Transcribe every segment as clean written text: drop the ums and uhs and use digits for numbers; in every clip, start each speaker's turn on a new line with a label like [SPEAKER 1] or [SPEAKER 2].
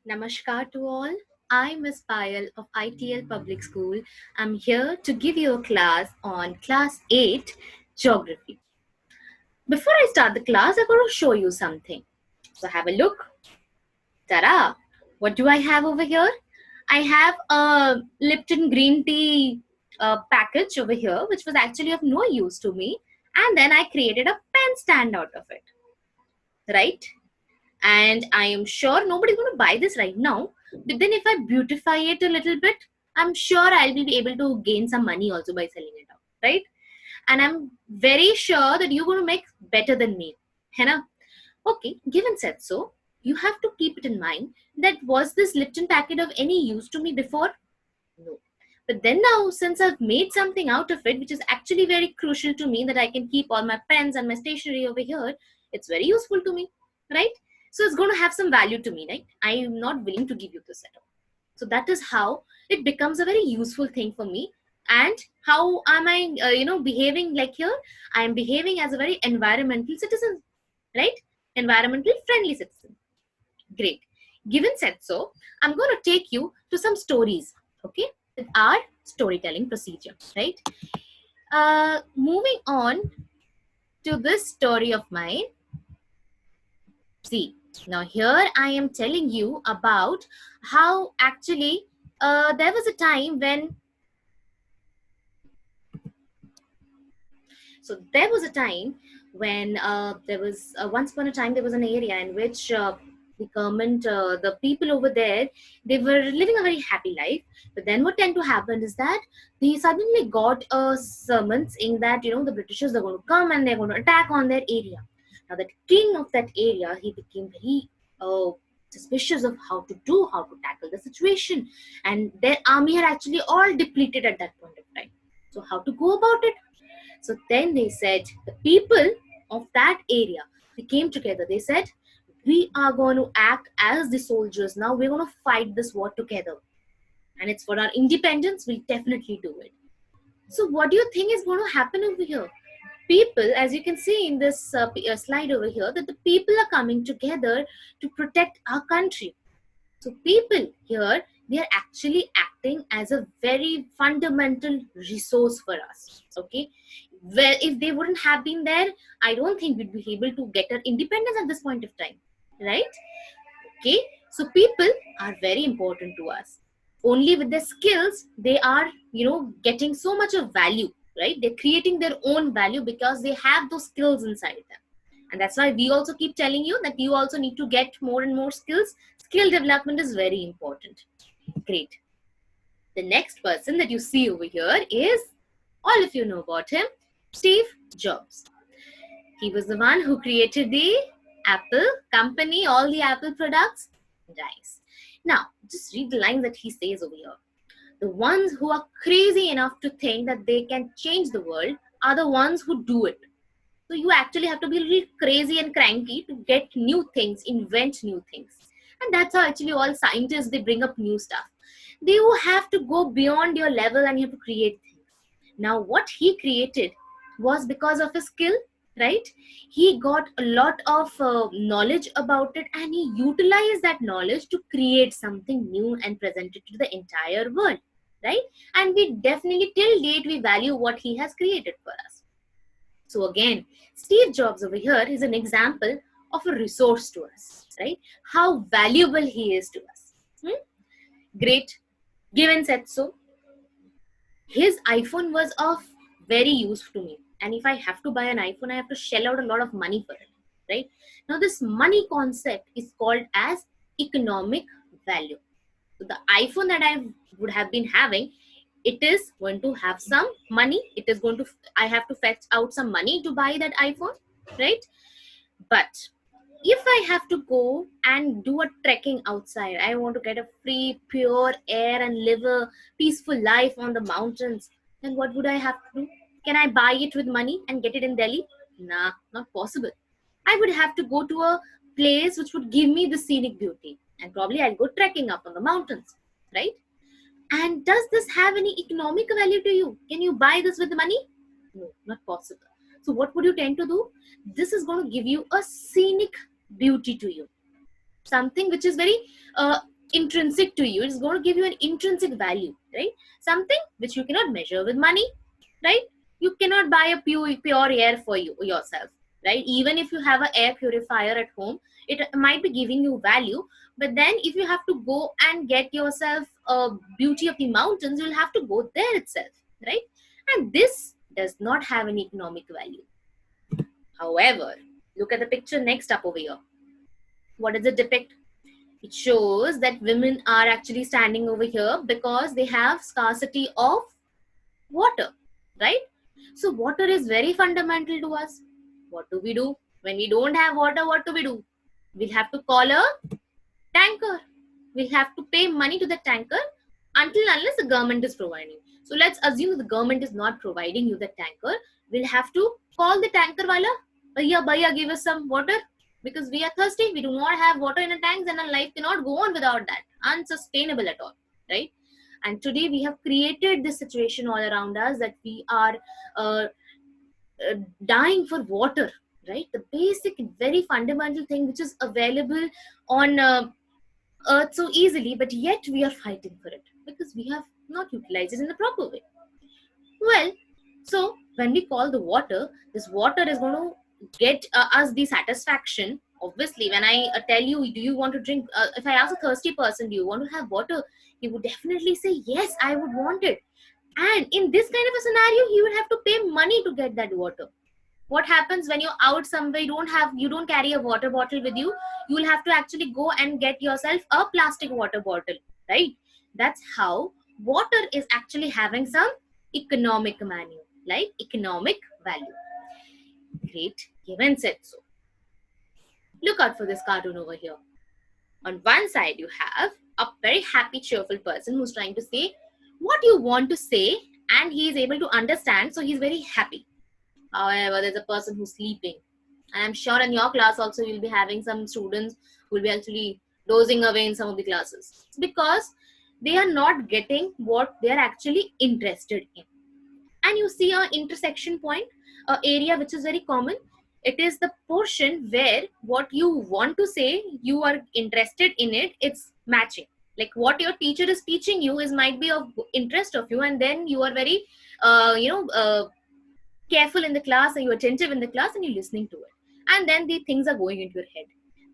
[SPEAKER 1] Namaskar to all. I'm Miss Payal of ITL Public School. I'm here to give you a class on Class 8 Geography. Before I start the class, I'm going to show you something. So have a look. Ta-da! What do I have over here? I have a Lipton green tea package over here, which was actually of no use to me. And then I created a pen stand out of it. Right? And I am sure nobody's going to buy this right now. But then if I beautify it a little bit, I'm sure I'll be able to gain some money also by selling it out, right? And I'm very sure that you're going to make better than me. Henna? Okay, given said so, you have to keep it in mind that was this Lipton packet of any use to me before? No. But then now, since I've made something out of it, which is actually very crucial to me, that I can keep all my pens and my stationery over here, it's very useful to me, right? So it's going to have some value to me, right? I am not willing to give you the setup. So that is how it becomes a very useful thing for me. And how am I, behaving like here? I am behaving as a very environmental citizen, right? Environmental friendly citizen. Great. Given said so, I'm going to take you to some stories, okay? With our storytelling procedure, right? Moving on to this story of mine. See, now here I am telling you about how actually there was a time when there was once upon a time there was an area in which the government, the people over there, they were living a very happy life. But then what tend to happen is that they suddenly got a summons saying that the Britishers are going to come and they're going to attack on their area. Now the king of that area, he became very suspicious of how to tackle the situation, and their army had actually all depleted at that point of time. So how to go about it? So then they said, the people of that area, they came together. They said, we are going to act as the soldiers. Now we're going to fight this war together. And it's for our independence. We'll definitely do it. So what do you think is going to happen over here? People, as you can see in this slide over here, that the people are coming together to protect our country. So people here, they are actually acting as a very fundamental resource for us. Okay, well, if they wouldn't have been there, I don't think we'd be able to get our independence at this point of time, right? Okay, so people are very important to us. Only with their skills, they are, getting so much of value, right? They're creating their own value because they have those skills inside them. And that's why we also keep telling you that you also need to get more and more skills. Skill development is very important. Great. The next person that you see over here is, all of you know about him, Steve Jobs. He was the one who created the Apple company, all the Apple products. Nice. Now, just read the lines that he says over here. The ones who are crazy enough to think that they can change the world are the ones who do it. So you actually have to be really crazy and cranky to get new things, invent new things. And that's how actually all scientists, they bring up new stuff. They will have to go beyond your level and you have to create things. Now, what he created was because of his skill, right? He got a lot of knowledge about it, and he utilized that knowledge to create something new and present it to the entire world, right? And we definitely, till date, we value what he has created for us. So again, Steve Jobs over here is an example of a resource to us, right? How valuable he is to us. Great. Given said so, his iPhone was of very use to me. And if I have to buy an iPhone, I have to shell out a lot of money for it, right? Now, this money concept is called as economic value. So the iPhone that I would have been having, it is going to have some money. I have to fetch out some money to buy that iPhone, right? But if I have to go and do a trekking outside, I want to get a free, pure air and live a peaceful life on the mountains, then what would I have to do? Can I buy it with money and get it in Delhi? Nah, not possible. I would have to go to a place which would give me the scenic beauty, and probably I'll go trekking up on the mountains, right? And does this have any economic value to you? Can you buy this with money? No, not possible. So what would you tend to do? This is going to give you a scenic beauty to you. Something which is very intrinsic to you. It's going to give you an intrinsic value, right? Something which you cannot measure with money, right? You cannot buy a pure air for you yourself, right? Even if you have an air purifier at home, it might be giving you value, but then if you have to go and get yourself a beauty of the mountains, you'll have to go there itself, right? And this does not have an economic value. However, look at the picture next up over here. What does it depict? It shows that women are actually standing over here because they have scarcity of water, right? So water is very fundamental to us. What do we do? When we don't have water, what do we do? We'll have to call a tanker. We'll have to pay money to the tanker until unless the government is providing. So let's assume the government is not providing you the tanker. We'll have to call the tanker wala. Bhaiya, give us some water because we are thirsty. We do not have water in the tanks and our life cannot go on without that. Unsustainable at all, right? And today we have created this situation all around us that we are dying for water, right? The basic, very fundamental thing which is available on earth so easily, but yet we are fighting for it because we have not utilized it in the proper way. Well, so when we call the water, this water is going to get us the satisfaction. Obviously, when I tell you, do you want to drink? If I ask a thirsty person, do you want to have water? He would definitely say, yes, I would want it. And in this kind of a scenario, he would have to pay money to get that water. What happens when you're out somewhere, you don't carry a water bottle with you, you will have to actually go and get yourself a plastic water bottle, right? That's how water is actually having some economic value, like economic value. Great, given said so. Look out for this cartoon over here. On one side you have a very happy, cheerful person who's trying to say what you want to say, and he is able to understand, so he's very happy. However, there's a person who's sleeping. And I'm sure in your class also you'll be having some students who will be actually dozing away in some of the classes. It's because they are not getting what they are actually interested in. And you see an intersection point, an area which is very common. It is the portion where what you want to say, you are interested in it, it's matching. Like what your teacher is teaching you is might be of interest of you, and then you are very careful in the class, and you're attentive in the class, and you're listening to it, and then the things are going into your head.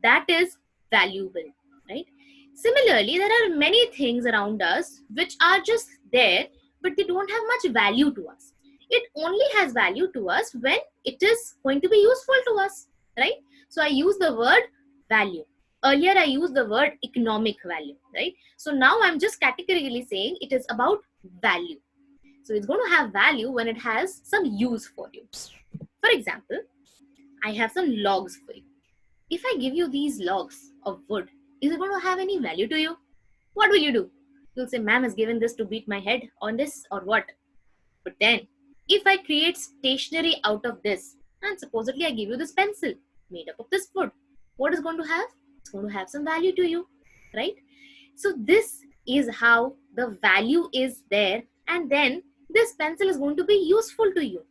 [SPEAKER 1] That is valuable, right? Similarly, there are many things around us which are just there, but they don't have much value to us. It only has value to us when it is going to be useful to us, right? So I use the word value. Earlier I used the word economic value, right? So now I'm just categorically saying it is about value. So it's going to have value when it has some use for you. For example, I have some logs for you. If I give you these logs of wood, is it going to have any value to you? What will you do? You'll say, ma'am has given this to beat my head on this or what? But then, if I create stationery out of this, and supposedly I give you this pencil made up of this wood, what is going to have? It's going to have some value to you, right? So this is how the value is there, and then this pencil is going to be useful to you.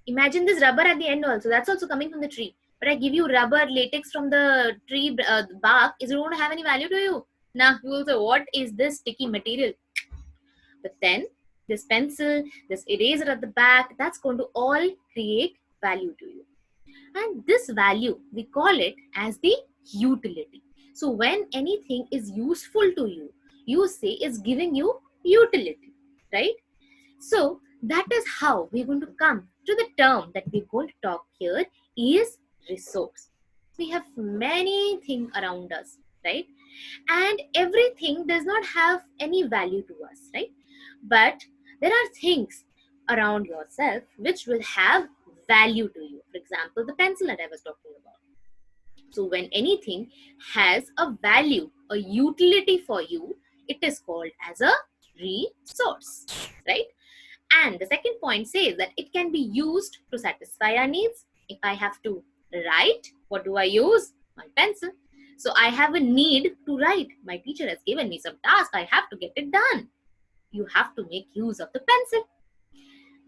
[SPEAKER 1] Imagine this rubber at the end also. That's also coming from the tree. But I give you rubber latex from the tree bark. Is it going to have any value to you? Nah, you will say, what is this sticky material? But then this pencil, this eraser at the back, that's going to all create value to you. And this value, we call it as the utility. So when anything is useful to you, you say is giving you utility, right? So that is how we're going to come to the term that we're going to talk here is resource. We have many things around us, right? And everything does not have any value to us, right? But there are things around yourself which will have value to you. For example, the pencil that I was talking about. So when anything has a value, a utility for you, it is called as a resource, right? And the second point says that it can be used to satisfy our needs. If I have to write, what do I use? My pencil. So I have a need to write. My teacher has given me some task. I have to get it done. You have to make use of the pencil.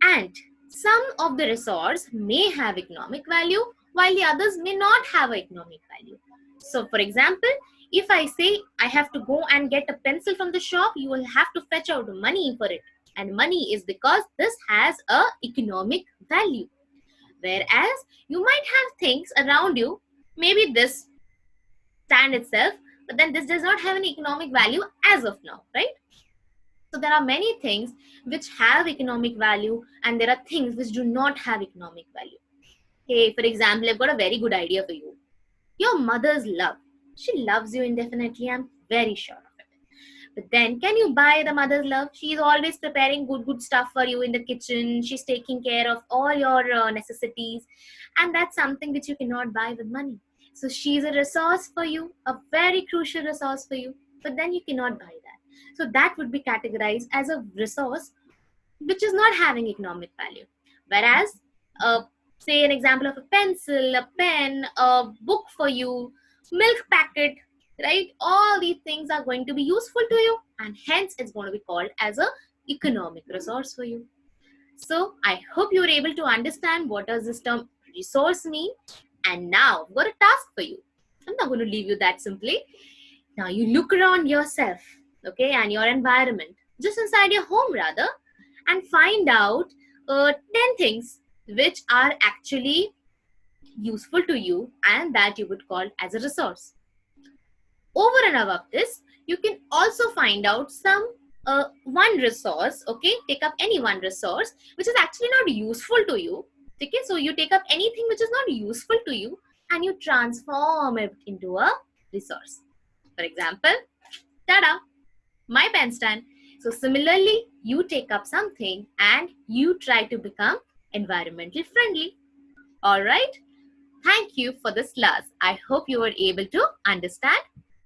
[SPEAKER 1] And some of the resource may have economic value, while the others may not have economic value. So for example, If I say I have to go and get a pencil from the shop, you will have to fetch out money for it. And money is because this has a economic value. Whereas you might have things around you, maybe this stand itself, but then this does not have an economic value as of now, right? So there are many things which have economic value, and there are things which do not have economic value. Hey, for example, I've got a very good idea for you. Your mother's love. She loves you indefinitely, I'm very sure of it. But then, can you buy the mother's love? She's always preparing good stuff for you in the kitchen. She's taking care of all your necessities. And that's something which you cannot buy with money. So she's a resource for you, a very crucial resource for you. But then you cannot buy that. So that would be categorized as a resource which is not having economic value. Whereas, say an example of a pencil, a pen, a book for you, milk packet, right? All these things are going to be useful to you, and hence it's going to be called as a economic resource for you. So I hope you were able to understand what does this term resource mean. And now I've got a task for you. I'm not going to leave you that simply. Now you look around yourself, okay, and your environment, just inside your home rather, and find out 10 things which are actually useful to you and that you would call as a resource. Over and above this, you can also find out some one resource, okay, take up any one resource which is actually not useful to you, okay. So you take up anything which is not useful to you and you transform it into a resource. For example, tada, my pen stand. So similarly, you take up something and you try to become environmental friendly. All right. Thank you for this class. I hope you were able to understand